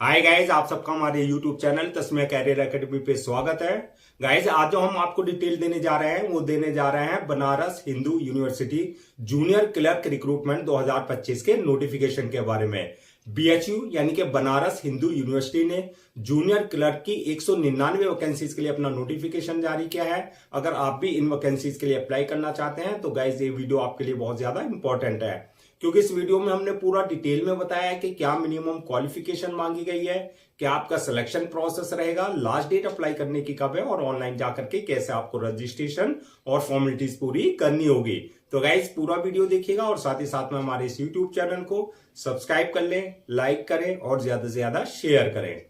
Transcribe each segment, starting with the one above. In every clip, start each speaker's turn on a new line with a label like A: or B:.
A: Hi guys, आप सबका हमारे YouTube channel Tasmiya career academy पे स्वागत है। गाइज, आज जो हम आपको डिटेल देने जा रहे हैं वो देने जा रहे हैं Banaras Hindu university junior clerk recruitment 2025 के नोटिफिकेशन के बारे में। बीएचयू यानी कि बनारस हिंदू यूनिवर्सिटी ने जूनियर क्लर्क की 199 वैकेंसीज के लिए अपना नोटिफिकेशन जारी किया है। अगर आप भी इन वैकेंसीज के लिए अप्लाई करना चाहते हैं तो गाइज ये वीडियो आपके लिए बहुत ज्यादा इंपॉर्टेंट है, क्योंकि इस वीडियो में हमने पूरा डिटेल में बताया है कि क्या मिनिमम क्वालिफिकेशन मांगी गई है, क्या आपका सिलेक्शन प्रोसेस रहेगा, लास्ट डेट अप्लाई करने की कब है और ऑनलाइन जाकर के कैसे आपको रजिस्ट्रेशन और फॉर्मेलिटीज पूरी करनी होगी। तो गाइज पूरा वीडियो देखिएगा और साथ ही साथ में हमारे इस यूट्यूब चैनल को सब्सक्राइब कर लें, लाइक करें और ज्यादा से ज्यादा शेयर करें।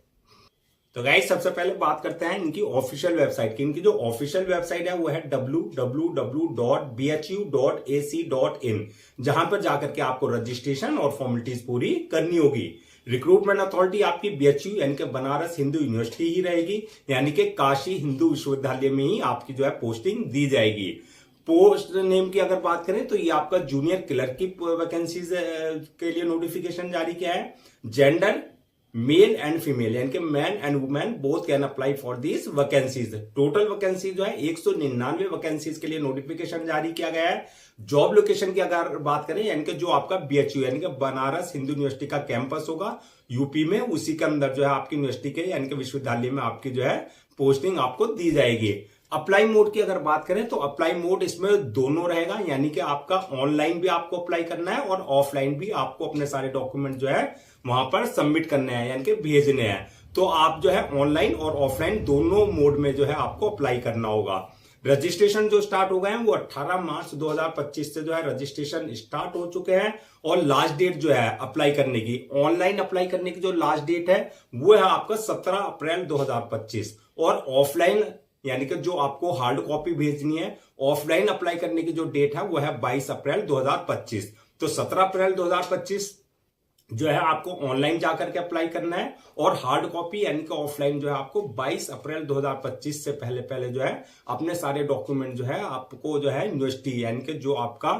A: तो गाइस सबसे पहले बात करते हैं इनकी ऑफिशियल वेबसाइट की। इनकी जो ऑफिशियल वेबसाइट है वो है www.bhu.ac.in, जहां पर जाकर के आपको रजिस्ट्रेशन और फॉर्मेलिटीज पूरी करनी होगी। रिक्रूटमेंट अथॉरिटी आपकी बीएचयू यानी कि बनारस हिंदू यूनिवर्सिटी ही रहेगी, यानी कि काशी हिंदू विश्वविद्यालय में ही आपकी जो है पोस्टिंग दी जाएगी। पोस्ट नेम की अगर बात करें तो ये आपका जूनियर क्लर्क की वैकेंसीज के लिए नोटिफिकेशन जारी किया है। जेंडर मेल एंड फीमेल यानी कि man and women both can apply for this vacancies. Total vacancy जो है 199 वैकेंसीज के लिए नोटिफिकेशन जारी किया गया है। जॉब लोकेशन की अगर बात करें यानी कि जो आपका बीएचयू यानी कि बनारस हिंदू यूनिवर्सिटी का कैंपस होगा यूपी में, उसी के अंदर जो है आपकी यूनिवर्सिटी के यानी कि विश्वविद्यालय में आपकी जो है पोस्टिंग आपको दी जाएगी। अप्लाई मोड की अगर बात करें तो अप्लाई मोड इसमें दोनों रहेगा, यानी कि आपका ऑनलाइन भी आपको अप्लाई करना है और ऑफलाइन भी आपको अपने सारे डॉक्यूमेंट जो है वहां पर सबमिट करने हैं यानी कि भेजने हैं। तो आप जो है ऑनलाइन और ऑफलाइन दोनों मोड में जो है आपको अप्लाई करना होगा। रजिस्ट्रेशन जो स्टार्ट हो गए हैं वो 18 मार्च 2025 से जो है रजिस्ट्रेशन स्टार्ट हो चुके हैं और लास्ट डेट जो है अप्लाई करने की, ऑनलाइन अप्लाई करने की जो लास्ट डेट है वो है आपका 17 अप्रैल 2025 और ऑफलाइन यानी कि जो आपको हार्ड कॉपी भेजनी है ऑफलाइन अप्लाई करने की जो डेट है वो है 22 अप्रैल 2025। तो 17 अप्रैल 2025 जो है आपको ऑनलाइन जाकर के अप्लाई करना है और हार्ड कॉपी यानी कि ऑफलाइन जो है आपको 22 अप्रैल 2025 से पहले पहले जो है अपने सारे डॉक्यूमेंट जो है आपको जो है यूनिवर्सिटी यानी कि जो आपका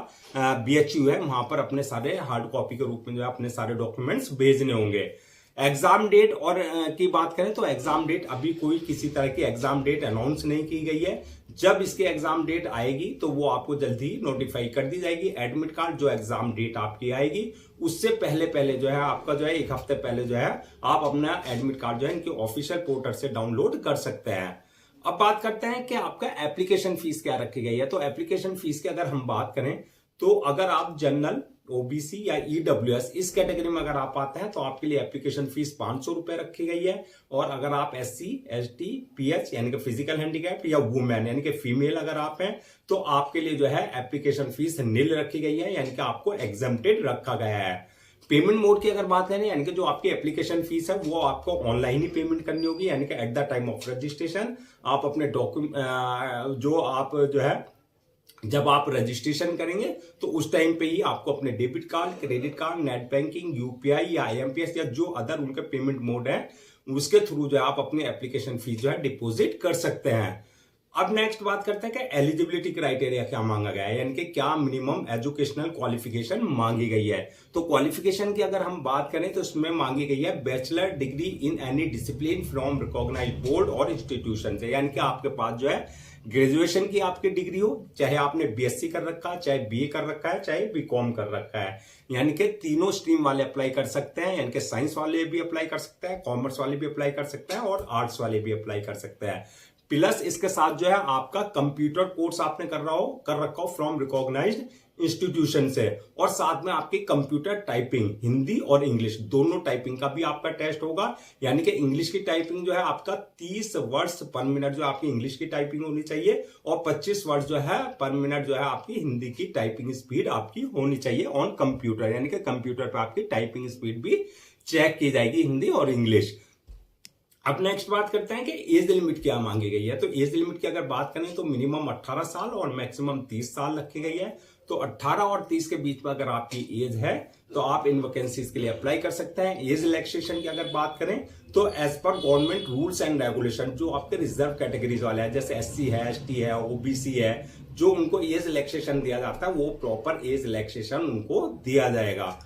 A: बीएचयू है वहां पर अपने सारे हार्ड कॉपी के रूप में जो है अपने सारे डॉक्यूमेंट्स भेजने होंगे। एग्जाम डेट और की बात करें तो एग्जाम डेट अभी कोई किसी तरह की एग्जाम डेट अनाउंस नहीं की गई है। जब इसकी एग्जाम डेट आएगी तो वो आपको जल्दी नोटिफाई कर दी जाएगी। एडमिट कार्ड जो एग्जाम डेट आपकी आएगी उससे पहले पहले जो है आपका जो है एक हफ्ते पहले जो है आप अपना एडमिट कार्ड जो है इनके ऑफिशियल पोर्टल से डाउनलोड कर सकते हैं। अब बात करते हैं कि आपका एप्लीकेशन फीस क्या रखी गई है। तो एप्लीकेशन फीस की अगर हम बात करें तो अगर आप जनरल ओबीसी या ईडब्ल्यूएस इस कैटेगरी में अगर आप आते हैं तो आपके लिए एप्लीकेशन फीस 500 रुपए रखी गई है। और अगर आप एससी एसटी पीएच यानी कि फिजिकल हैंडीकैप या वुमेन यानी कि फीमेल अगर आप हैं तो आपके लिए जो है एप्लीकेशन फीस नील रखी गई है, यानी कि आपको एग्जम्प्टेड रखा गया है। पेमेंट मोड की अगर बात करें यानी कि जो आपकी एप्लीकेशन फीस है वो आपको ऑनलाइन ही पेमेंट करनी होगी, यानी कि at the time of registration आप अपने डॉक्यूमेंट जो आप जो है जब आप रजिस्ट्रेशन करेंगे तो उस टाइम पे ही आपको अपने debit card, credit card, net banking, UPI या आईएमपीएस या जो अदर उनके पेमेंट मोड है उसके थ्रू जो है आप अपनी एप्लीकेशन फीस जो है डिपॉजिट कर सकते हैं। अब नेक्स्ट बात करते हैं कि एलिजिबिलिटी क्राइटेरिया क्या मांगा गया है, यानी कि क्या मिनिमम एजुकेशनल क्वालिफिकेशन मांगी गई है। तो क्वालिफिकेशन की अगर हम बात करें तो इसमें मांगी गई है bachelor degree in any discipline from recognised board और इंस्टीट्यूशन से, यानी कि आपके पास जो है ग्रेजुएशन की आपकी डिग्री हो, चाहे आपने बीएससी कर रखा है, चाहे बीए कर रखा है, चाहे बीकॉम कर रखा है, यानी कि तीनों स्ट्रीम वाले अप्लाई कर सकते हैं। यानी कि साइंस वाले भी अप्लाई कर सकते हैं, कॉमर्स वाले भी अप्लाई कर सकते हैं और आर्ट्स वाले भी अप्लाई कर सकते हैं। प्लस इसके साथ जो है आपका कंप्यूटर कोर्स आपने कर रखा हो फ्रॉम रिकॉग्नाइज्ड इंस्टीट्यूशन से, और साथ में आपकी कंप्यूटर टाइपिंग हिंदी और इंग्लिश दोनों टाइपिंग का भी आपका टेस्ट होगा। यानी कि इंग्लिश की टाइपिंग जो है आपका 30 वर्ड्स पर मिनट जो आपकी इंग्लिश की टाइपिंग होनी चाहिए और 25 वर्ड्स जो है पर मिनट जो है आपकी हिंदी की टाइपिंग स्पीड आपकी होनी चाहिए ऑन कंप्यूटर, यानी कि कंप्यूटर पर आपकी टाइपिंग स्पीड भी चेक की जाएगी हिंदी और इंग्लिश। अब नेक्स्ट बात करते हैं कि एज लिमिट क्या मांगी गई है। तो एज लिमिट की अगर बात करें तो मिनिमम 18 साल और मैक्सिमम 30 साल रखी गई है। तो 18 और 30 के बीच में अगर आपकी एज है तो आप इन वैकेंसीज के लिए अप्लाई कर सकते हैं। एज रिलैक्सेशन की अगर बात करें तो as per government rules and regulation जो आपके रिजर्व कैटेगरीज वाले हैं जैसे एससी है, एसटी है, ओबीसी है, जो उनको एज रिलैक्सेशन दिया जाता है वो प्रॉपर एज रिलैक्सेशन उनको दिया जाएगा।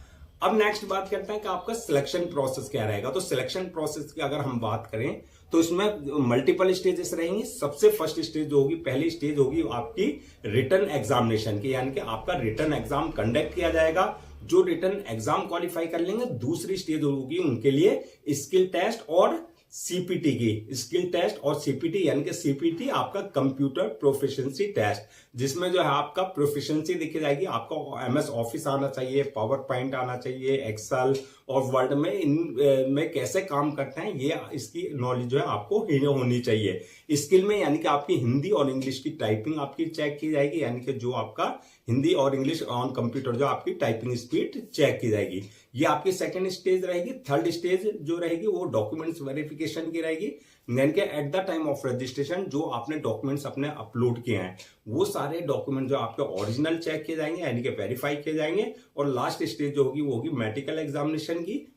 A: अब नेक्स्ट बात करते हैं कि आपका सिलेक्शन प्रोसेस क्या रहेगा। तो सिलेक्शन प्रोसेस की अगर हम बात करें तो इसमें मल्टीपल स्टेजेस रहेंगी। सबसे फर्स्ट स्टेज जो होगी, पहली स्टेज होगी आपकी रिटन एग्जामिनेशन की, यानी कि आपका रिटन एग्जाम कंडक्ट किया जाएगा। जो रिटन एग्जाम क्वालिफाई कर लेंगे, दूसरी स्टेज होगी उनके लिए स्किल टेस्ट और सीपीटी की। स्किल टेस्ट और सीपीटी, यानी कि सीपीटी आपका कंप्यूटर प्रोफिशिएंसी टेस्ट, जिसमें जो है आपका प्रोफिशिएंसी देखी जाएगी। आपको एमएस ऑफिस आना चाहिए, पावर पॉइंट आना चाहिए, एक्सेल और वर्ड में इन में कैसे काम करते हैं ये इसकी नॉलेज जो है आपको होनी चाहिए। स्किल में यानी कि आपकी हिंदी और इंग्लिश की टाइपिंग आपकी चेक की जाएगी, यानी कि जो आपका हिंदी और इंग्लिश ऑन कंप्यूटर जो आपकी टाइपिंग स्पीड चेक की जाएगी। ये आपकी सेकंड स्टेज रहेगी। थर्ड स्टेज जो रहेगी वो डॉक्यूमेंट्स वेरिफिकेशन की रहेगी, यानी कि at the time of registration जो आपने डॉक्यूमेंट्स अपने अपलोड किए हैं वो सारे डॉक्यूमेंट जो आपके ओरिजिनल चेक किए जाएंगे, यानी कि वेरीफाई किए जाएंगे। और लास्ट स्टेज जो होगी वो होगी मेडिकल एग्जामिनेशन की,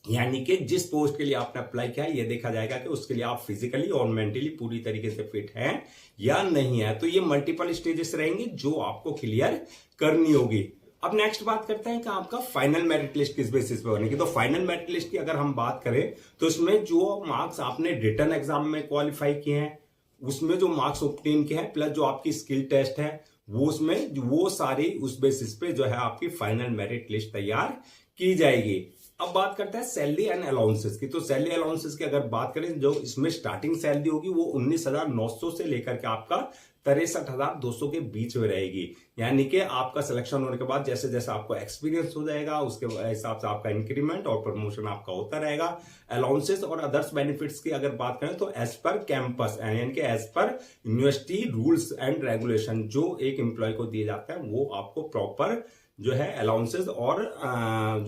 A: यानी कि जिस पोस्ट के लिए आपने अप्लाई किया है ये देखा जाएगा कि उसके लिए आप फिजिकली और मेंटली पूरी तरीके से फिट हैं या नहीं है। तो ये मल्टीपल स्टेजेस रहेंगी जो आपको क्लियर करनी होगी। अब नेक्स्ट बात करते हैं कि आपका फाइनल मेरिट लिस्ट किस बेसिस पे बनेगी। तो फाइनल मेरिट लिस्ट की अगर हम बात करें तो इसमें जो मार्क्स आपने रिटन एग्जाम में क्वालिफाई किए हैं, उसमें जो मार्क्स ऑब्टेन किए हैं, प्लस जो आपकी स्किल टेस्ट है वो उसमें वो सारी उस बेसिस पे जो है आपकी फाइनल मेरिट लिस्ट तैयार की जाएगी। अब बात करते हैं सैलरी एंड अलाउंसेस की। तो सैलरी अलाउंसेस की अगर बात करें, जो इसमें स्टार्टिंग सैलरी होगी वो 19,900 से लेकर के आपका 63,200 के बीच में रहेगी। यानी कि आपका सिलेक्शन होने के बाद जैसे जैसे आपको एक्सपीरियंस हो जाएगा उसके हिसाब से आपका इंक्रीमेंट और प्रमोशन आपका होता रहेगा। अलाउंसेस और अदर्स बेनिफिट्स की अगर बात करें तो एज पर कैंपस, यानी कि as per university rules and regulation जो एक एम्प्लॉय को दिए जाते हैं वो आपको प्रॉपर जो है अलाउंसेस और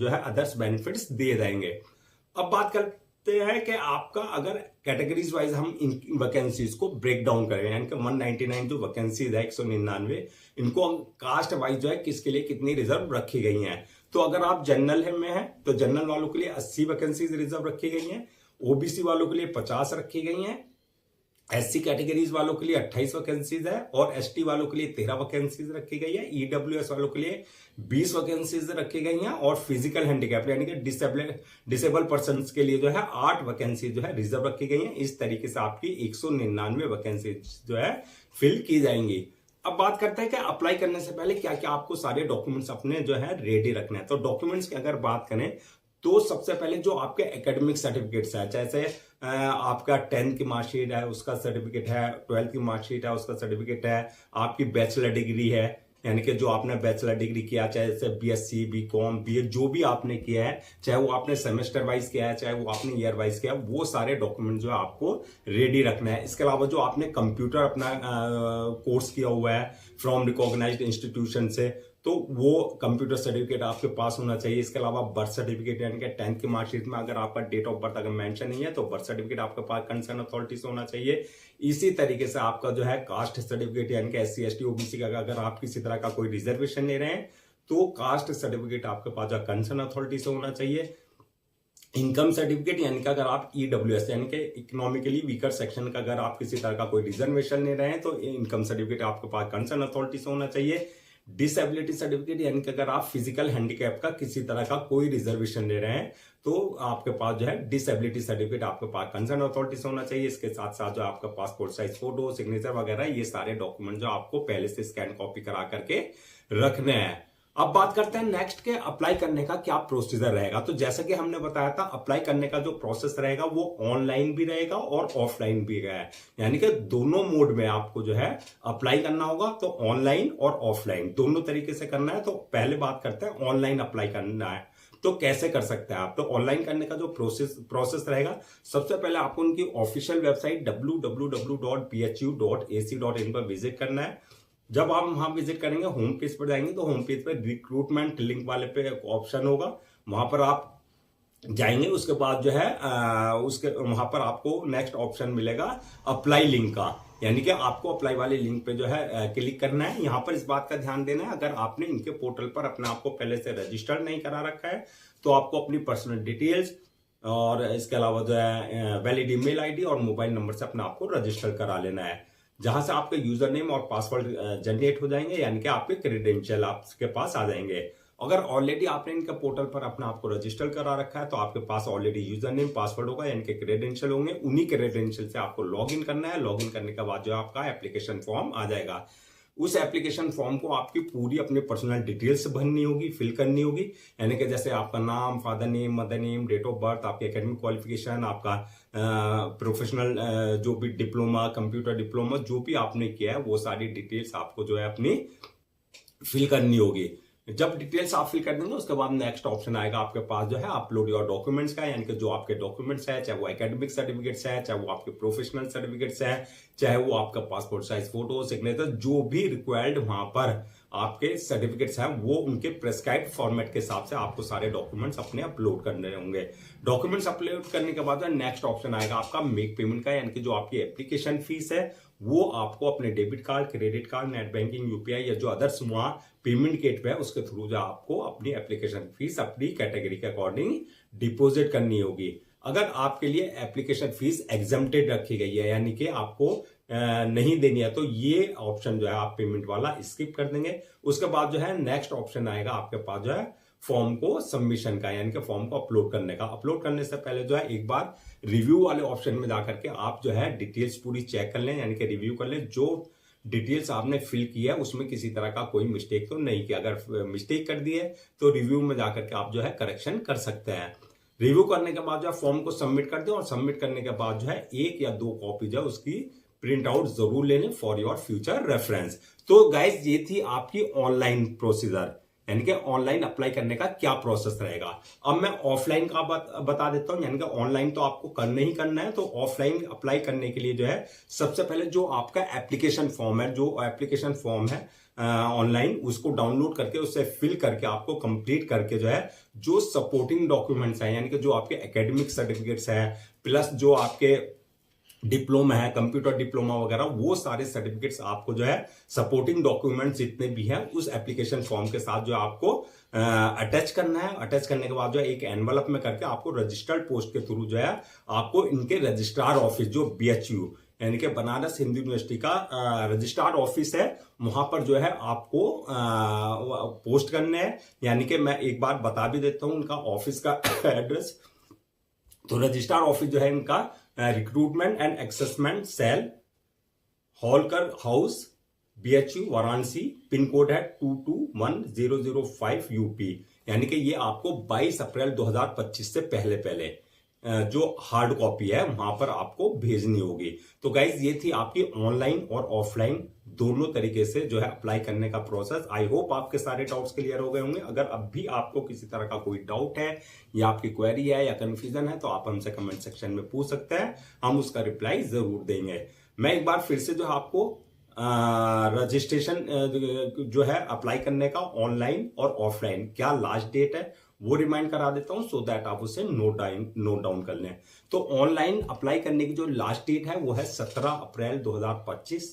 A: जो है अदर्स बेनिफिट्स दिए जाएंगे। अब बात करते हैं कि आपका अगर कैटेगरीज वाइज हम इन वैकेंसीज को ब्रेक डाउन करें, यानी कि 199 जो वैकेंसीज है 199, इनको कास्ट वाइज जो है किसके लिए कितनी रिजर्व रखी गई हैं। तो अगर आप जनरल में हैं तो जनरल वालों के लिए 80 वैकेंसीज रिजर्व रखी गई हैं, ओबीसी वालों के लिए 50 रखी गई हैं, एससी कैटेगरीज वालों के लिए 28 वैकेंसीज है और एसटी वालों के लिए 13 वैकेंसीज रखी गई है, ईडब्ल्यूएस वालों के लिए 20 वैकेंसीज रखी गई हैं और फिजिकल हैंडीकैप यानी कि डिसेबल पर्सन के लिए जो है 8 वैकेंसी जो है रिजर्व रखी गई हैं। इस तरीके से आपकी 199 वैकेंसीज जो है फिल की जाएंगी। अब बात करते हैं कि अप्लाई करने से पहले क्या क्या आपको सारे डॉक्यूमेंट्स अपने जो है रेडी रखने हैं। तो डॉक्यूमेंट्स की अगर बात करें तो सबसे पहले जो आपके एकेडमिक सर्टिफिकेट्स है, जैसे आपका 10th की मार्कशीट है उसका सर्टिफिकेट है, 12th की मार्कशीट है उसका सर्टिफिकेट है, आपकी बैचलर डिग्री है यानी कि जो आपने बैचलर डिग्री किया, चाहे जैसे बीएससी, बीकॉम, बीए जो भी आपने किया है, चाहे वो आपने सेमेस्टर वाइज किया है, चाहे वो आपने ईयर वाइज किया है, वो सारे डॉक्यूमेंट जो है आपको रेडी रखना है। इसके अलावा जो आपने कंप्यूटर अपना कोर्स किया हुआ है फ्रॉम रिकॉग्नाइज्ड इंस्टीट्यूशन से, तो वो कंप्यूटर सर्टिफिकेट आपके पास होना चाहिए। इसके अलावा बर्थ सर्टिफिकेट यानी कि 10th की मार्कशीट में अगर आपका डेट ऑफ बर्थ अगर मेंशन नहीं है तो बर्थ सर्टिफिकेट आपके पास कंसर्न अथॉरिटी से होना चाहिए। इसी तरीके से आपका जो है कास्ट सर्टिफिकेट यानी कि एससी, एसटी, ओबीसी का अगर आप किसी तरह का कोई रिजर्वेशन ले रहे हैं तो कास्ट सर्टिफिकेट आपके पास जो कंसर्न अथॉरिटी से होना चाहिए। इनकम सर्टिफिकेट यानी कि अगर आप ईडब्ल्यूएस यानी कि इकोनॉमिकली वीकर सेक्शन का अगर आप किसी तरह का कोई रिजर्वेशन ले रहे हैं तो इनकम सर्टिफिकेट आपके पास कंसर्न अथॉरिटी से होना चाहिए। डिसेबिलिटी सर्टिफिकेट यानी कि अगर आप फिजिकल हैंडीकैप का किसी तरह का कोई रिजर्वेशन ले रहे हैं तो आपके पास जो है डिसेबिलिटी सर्टिफिकेट आपके पास कंसर्न अथॉरिटी से होना चाहिए। इसके साथ साथ जो आपका पासपोर्ट साइज फोटो, सिग्नेचर वगैरह ये सारे डॉक्यूमेंट जो आपको पहले से स्कैन कॉपी करा करके रखने हैं। अब बात करते हैं नेक्स्ट के अप्लाई करने का क्या प्रोसीजर रहेगा। तो जैसा कि हमने बताया था अप्लाई करने का जो प्रोसेस रहेगा वो ऑनलाइन भी रहेगा और ऑफलाइन भी रहेगा, यानी कि दोनों मोड में आपको जो है अप्लाई करना होगा। तो ऑनलाइन और ऑफलाइन दोनों तरीके से करना है। तो पहले बात करते हैं ऑनलाइन अप्लाई करना है तो कैसे कर सकते हैं आप। तो ऑनलाइन करने का जो प्रोसेस रहेगा, सबसे पहले आपको उनकी ऑफिशियल वेबसाइट www.bhu.ac.in पर विजिट करना है। जब आप वहां विजिट करेंगे होम पेज पर जाएंगे तो होम पेज पर रिक्रूटमेंट लिंक वाले पे एक ऑप्शन होगा, वहां पर आप जाएंगे। उसके बाद जो है उसके वहां पर आपको नेक्स्ट ऑप्शन मिलेगा अप्लाई लिंक का, यानी कि आपको अप्लाई वाले लिंक पे जो है क्लिक करना है। यहां पर इस बात का ध्यान देना है अगर आपने इनके पोर्टल पर अपने आप को पहले से रजिस्टर्ड नहीं करा रखा है तो आपको अपनी पर्सनल डिटेल्स और इसके अलावा जो है वैलिड ईमेल आईडी और मोबाइल नंबर से अपने आप को रजिस्टर करा लेना है, जहां से आपके यूजर नेम और पासवर्ड जनरेट हो जाएंगे, यानी कि आपके क्रेडेंशियल आपके पास आ जाएंगे। अगर ऑलरेडी आपने इनके पोर्टल पर अपने आप को रजिस्टर करा रखा है तो आपके पास ऑलरेडी यूजर नेम पासवर्ड होगा, यानी कि क्रेडेंशियल होंगे। उन्हीं क्रेडेंशियल से आपको लॉगिन करना है। लॉगिन करने के बाद जो आपका एप्लीकेशन फॉर्म आ जाएगा, उस एप्लीकेशन फॉर्म को आपकी पूरी अपने पर्सनल डिटेल्स भरनी होगी, फिल करनी होगी, यानी कि जैसे आपका नाम, father name, mother name, date of birth, आपकी एकेडमिक क्वालिफिकेशन, आपका प्रोफेशनल जो भी डिप्लोमा, कंप्यूटर डिप्लोमा जो भी आपने किया है वो सारी डिटेल्स आपको जो है अपनी फिल करनी होगी। जब डिटेल्स आप फिल कर देंगे उसके बाद नेक्स्ट ऑप्शन आएगा आपके पास जो है अपलोड योर डॉक्यूमेंट्स का, यानी कि जो आपके डॉक्यूमेंट्स है, चाहे वो एकेडमिक सर्टिफिकेट्स है, चाहे वो आपके प्रोफेशनल सर्टिफिकेट्स है, चाहे वो आपका पासपोर्ट साइज फोटो, सिग्नेचर, जो भी रिक्वायर्ड वहां पर आपके सर्टिफिकेट्स हैं वो उनके प्रेस्क्राइब्ड फॉर्मेट के हिसाब से आपको सारे डॉक्यूमेंट्स अपने अपलोड करने होंगे। डॉक्यूमेंट्स अपलोड करने के बाद नेक्स्ट ऑप्शन आएगा आपका मेक पेमेंट का, यानी कि जो आपकी एप्लीकेशन फीस है वो आपको अपने debit card, credit card, net banking, UPI या जो अदर्स वहां पेमेंट गेटवे है उसके थ्रू जो आपको अपनी एप्लीकेशन फीस अपनी कैटेगरी के अकॉर्डिंग डिपॉजिट करनी होगी। अगर आपके लिए एप्लीकेशन फीस एग्जम्प्टेड रखी गई है, यानी कि आपको नहीं देनी है, तो ये ऑप्शन जो है आप पेमेंट वाला स्किप कर देंगे। उसके बाद जो है नेक्स्ट ऑप्शन आएगा आपके पास जो है फॉर्म को सबमिशन का, यानी कि फॉर्म को अपलोड करने का। अपलोड करने से पहले जो है एक बार रिव्यू वाले ऑप्शन में जाकर के आप जो है डिटेल्स पूरी चेक कर लें, यानी कि रिव्यू कर लें जो डिटेल्स आपने फिल किया है उसमें किसी तरह का कोई मिस्टेक तो नहीं किया। अगर मिस्टेक कर दी है तो रिव्यू में जाकर के आप जो है करेक्शन कर सकते हैं। रिव्यू करने के बाद जो है फॉर्म को सबमिट कर दें और सबमिट करने के बाद जो है 1 या 2 कॉपी जो है उसकी प्रिंट आउट जरूर ले लें फॉर योर फ्यूचर रेफरेंस। तो गाइज ये थी आपकी ऑनलाइन प्रोसीजर, यानी कि ऑनलाइन अप्लाई करने का क्या प्रोसेस रहेगा। अब मैं ऑफलाइन का बता देता हूं, यानी कि ऑनलाइन तो आपको करना ही करना है। तो ऑफलाइन अप्लाई करने के लिए जो है सबसे पहले जो आपका एप्लीकेशन फॉर्म है, जो एप्लीकेशन फॉर्म है ऑनलाइन, उसको डाउनलोड करके उससे फिल करके आपको कंप्लीट करके जो है जो सपोर्टिंग डॉक्यूमेंट्स हैं, यानी कि जो आपके एकेडमिक सर्टिफिकेट्स हैं प्लस जो आपके डिप्लोमा है, कंप्यूटर डिप्लोमा वगैरह, वो सारे सर्टिफिकेट्स आपको जो है सपोर्टिंग डॉक्यूमेंट्स जितने भी हैं उस एप्लीकेशन फॉर्म के साथ जो आपको अटैच करना है। अटैच करने के बाद जो है एक एनवलप में करके आपको रजिस्टर्ड पोस्ट के थ्रू जो है आपको इनके रजिस्ट्रार ऑफिस जो BHU यानी कि बनारस हिंदू यूनिवर्सिटी का रजिस्ट्रार ऑफिस है, वहां पर जो है आपको पोस्ट करने हैं। यानी कि मैं एक बार बता भी देता हूं उनका ऑफिस का एड्रेस। तो रजिस्ट्रार ऑफिस जो है इनका recruitment and assessment cell, Holkar house, BHU Varanasi, pin code है 221005 UP। यानी कि ये आपको 22 अप्रैल 2025 से पहले जो हार्ड कॉपी है वहां पर आपको भेजनी होगी। तो गाइज ये थी आपकी ऑनलाइन और ऑफलाइन दोनों तरीके से जो है अप्लाई करने का प्रोसेस। आई होप आपके सारे डाउट्स क्लियर हो गए होंगे। अगर अब भी आपको किसी तरह का कोई डाउट है या आपकी क्वेरी है या कंफ्यूजन है तो आप हमसे कमेंट सेक्शन में पूछ सकते हैं, हम उसका रिप्लाई जरूर देंगे। मैं एक बार फिर से जो है आपको रजिस्ट्रेशन जो है अप्लाई करने का ऑनलाइन और ऑफलाइन क्या लास्ट डेट है वो रिमाइंड करा देता हूं, सो दैट आप उसे नोट डाउन कर लें। तो ऑनलाइन अप्लाई करने की जो लास्ट डेट है वो है 17 अप्रैल 2025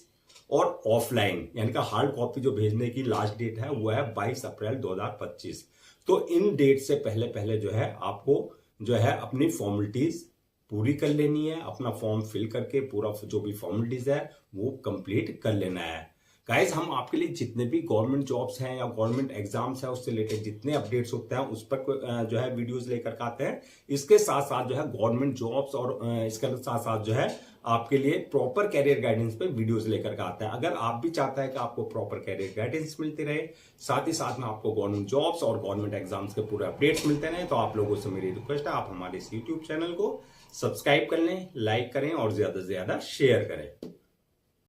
A: और ऑफलाइन यानी कि हार्ड कॉपी जो भेजने की लास्ट डेट है वो है 22 अप्रैल 2025। तो इन डेट से पहले जो है आपको जो है अपनी फॉर्मेलिटीज पूरी कर लेनी है, अपना फॉर्म फिल करके पूरा जो भी फॉर्मेलिटीज है वो कंप्लीट कर लेना है। गाइज हम आपके लिए जितने भी गवर्नमेंट जॉब्स हैं या गवर्नमेंट एग्जाम्स हैं उससे रिलेटेड जितने अपडेट्स होते हैं उस पर जो है वीडियोस लेकर के आते हैं। इसके साथ साथ जो है गवर्नमेंट जॉब्स और इसके साथ साथ जो है आपके लिए प्रॉपर कैरियर गाइडेंस पे वीडियोस लेकर के आता है। अगर आप भी चाहते हैं कि आपको प्रॉपर कैरियर गाइडेंस मिलती रहे, साथ ही साथ में आपको गवर्नमेंट जॉब्स और गवर्नमेंट एग्जाम्स के पूरे अपडेट्स मिलते रहे, तो आप लोगों से मेरी रिक्वेस्ट है आप हमारे इस यूट्यूब चैनल को सब्सक्राइब कर लें, लाइक करें और ज्यादा से ज्यादा शेयर करें।